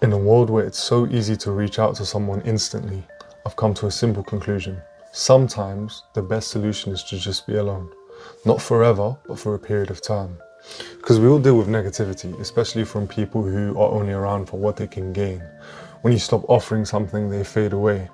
In a world where it's so easy to reach out to someone instantly, I've come to a simple conclusion. Sometimes the best solution is to just be alone. Not forever, but for a period of time. Because we all deal with negativity, especially from people who are only around for what they can gain. When you stop offering something, they fade away.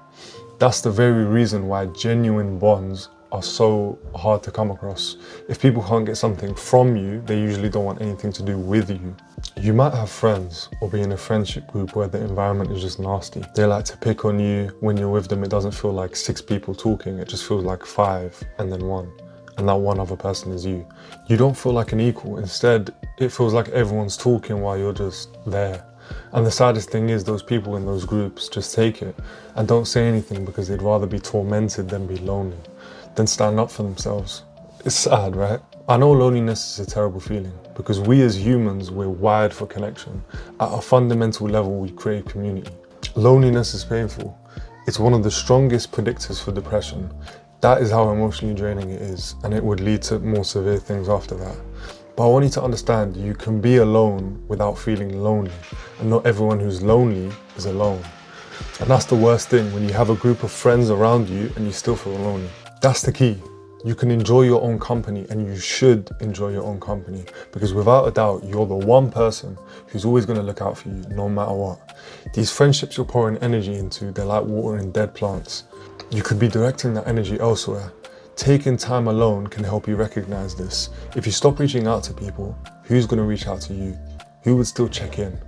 That's the very reason why genuine bonds are so hard to come across. If people can't get something from you, they usually don't want anything to do with you. You might have friends or be in a friendship group where the environment is just nasty. They like to pick on you. When you're with them, it doesn't feel like 6 people talking, it just feels like 5 and then 1. And that one other person is you. You don't feel like an equal. Instead, it feels like everyone's talking while you're just there. And the saddest thing is those people in those groups just take it and don't say anything because they'd rather be tormented than be lonely, than stand up for themselves. It's sad, right? I know loneliness is a terrible feeling because we as humans, we're wired for connection. At a fundamental level, we crave community. Loneliness is painful. It's one of the strongest predictors for depression. That is how emotionally draining it is, and it would lead to more severe things after that. But I want you to understand, you can be alone without feeling lonely, and not everyone who's lonely is alone. And that's the worst thing, when you have a group of friends around you and you still feel lonely. That's the key. You can enjoy your own company, and you should enjoy your own company, because without a doubt, you're the one person who's always going to look out for you, no matter what. These friendships you're pouring energy into, they're like watering dead plants. You could be directing that energy elsewhere. Taking time alone can help you recognize this. If you stop reaching out to people, who's going to reach out to you? Who would still check in?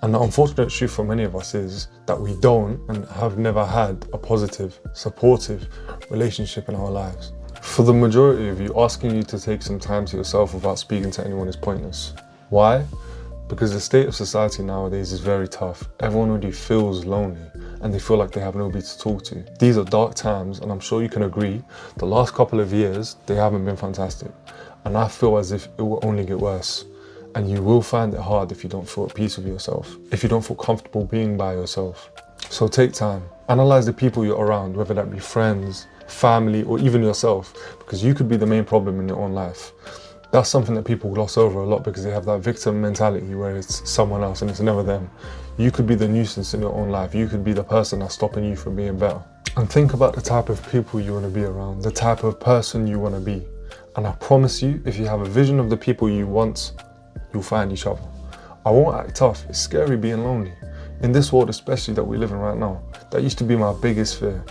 And the unfortunate truth for many of us is that we don't and have never had a positive, supportive relationship in our lives. For the majority of you, asking you to take some time to yourself without speaking to anyone is pointless. Why? Because the state of society nowadays is very tough. Everyone already feels lonely and they feel like they have nobody to talk to. These are dark times, and I'm sure you can agree, the last couple of years, they haven't been fantastic. And I feel as if it will only get worse. And you will find it hard if you don't feel at peace with yourself, if you don't feel comfortable being by yourself. So take time. Analyze the people you're around, whether that be friends, family, or even yourself, because you could be the main problem in your own life. That's something that people gloss over a lot because they have that victim mentality where it's someone else and it's never them. You could be the nuisance in your own life. You could be the person that's stopping you from being better. And think about the type of people you want to be around, the type of person you want to be. And I promise you, if you have a vision of the people you want, you'll find each other. I won't act tough. It's scary being lonely. In this world, especially that we live in right now, that used to be my biggest fear.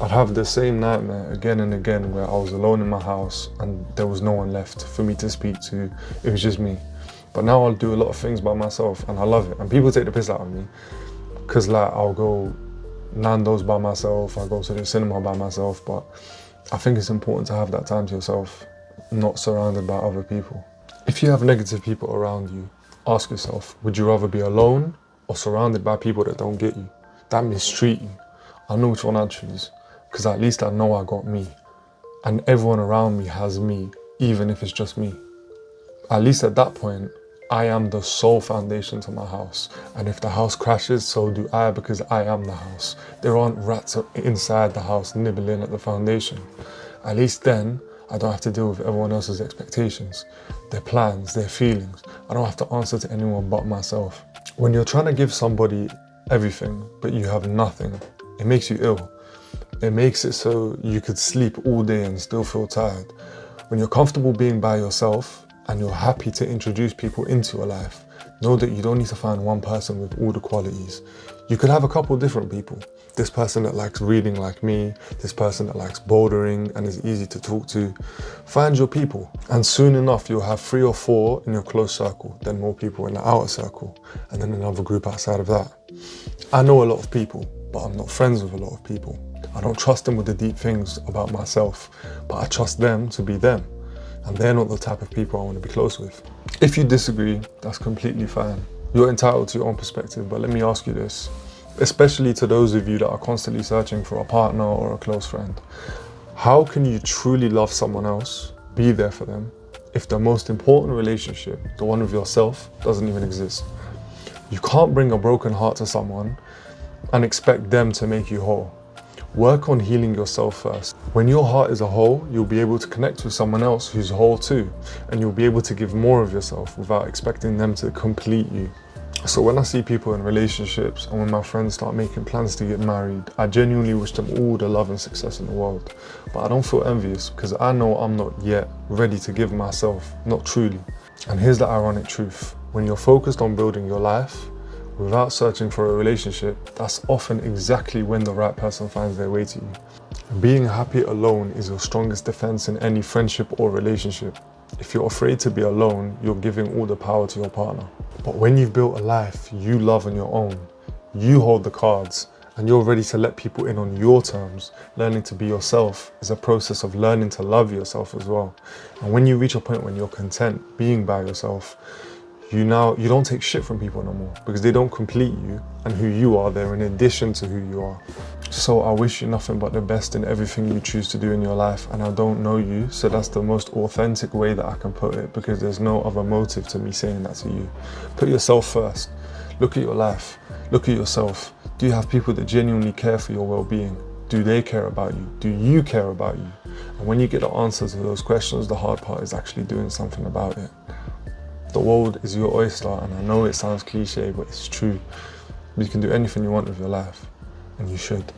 I'd have the same nightmare again and again where I was alone in my house and there was no one left for me to speak to. It was just me. But now I'll do a lot of things by myself and I love it. And people take the piss out of me because like I'll go Nando's by myself, I'll go to the cinema by myself, but I think it's important to have that time to yourself, not surrounded by other people. If you have negative people around you, ask yourself, would you rather be alone or surrounded by people that don't get you, that mistreat you? I know which one I'd choose, because at least I know I got me. And everyone around me has me, even if it's just me. At least at that point, I am the sole foundation to my house. And if the house crashes, so do I, because I am the house. There aren't rats inside the house nibbling at the foundation. At least then, I don't have to deal with everyone else's expectations, their plans, their feelings. I don't have to answer to anyone but myself. When you're trying to give somebody everything, but you have nothing, it makes you ill. It makes it so you could sleep all day and still feel tired. When you're comfortable being by yourself and you're happy to introduce people into your life, know that you don't need to find one person with all the qualities. You could have a couple different people. This person that likes reading like me, this person that likes bouldering and is easy to talk to. Find your people, and soon enough you'll have 3 or 4 in your close circle, then more people in the outer circle, and then another group outside of that. I know a lot of people, but I'm not friends with a lot of people. I don't trust them with the deep things about myself, but I trust them to be them. And they're not the type of people I want to be close with. If you disagree, that's completely fine. You're entitled to your own perspective, but let me ask you this, especially to those of you that are constantly searching for a partner or a close friend. How can you truly love someone else, be there for them, if the most important relationship, the one with yourself, doesn't even exist? You can't bring a broken heart to someone and expect them to make you whole. Work on healing yourself first. When your heart is a whole, you'll be able to connect with someone else who's whole too, and you'll be able to give more of yourself without expecting them to complete you. So when I see people in relationships and when my friends start making plans to get married, I genuinely wish them all the love and success in the world. But I don't feel envious because I know I'm not yet ready to give myself, not truly. And here's the ironic truth. When you're focused on building your life without searching for a relationship, that's often exactly when the right person finds their way to you. Being happy alone is your strongest defense in any friendship or relationship. If you're afraid to be alone, you're giving all the power to your partner. But when you've built a life you love on your own, you hold the cards and you're ready to let people in on your terms. Learning to be yourself is a process of learning to love yourself as well. And when you reach a point when you're content being by yourself, you don't take shit from people no more because they don't complete you and who you are. They're in addition to who you are. So I wish you nothing but the best in everything you choose to do in your life. And I don't know you, so that's the most authentic way that I can put it, because there's no other motive to me saying that to you. Put yourself first. Look at your life. Look at yourself. Do you have people that genuinely care for your well-being? Do they care about you? Do you care about you? And when you get the answers to those questions, the hard part is actually doing something about it. The world is your oyster, and I know it sounds cliche, but it's true. You can do anything you want with your life, and you should.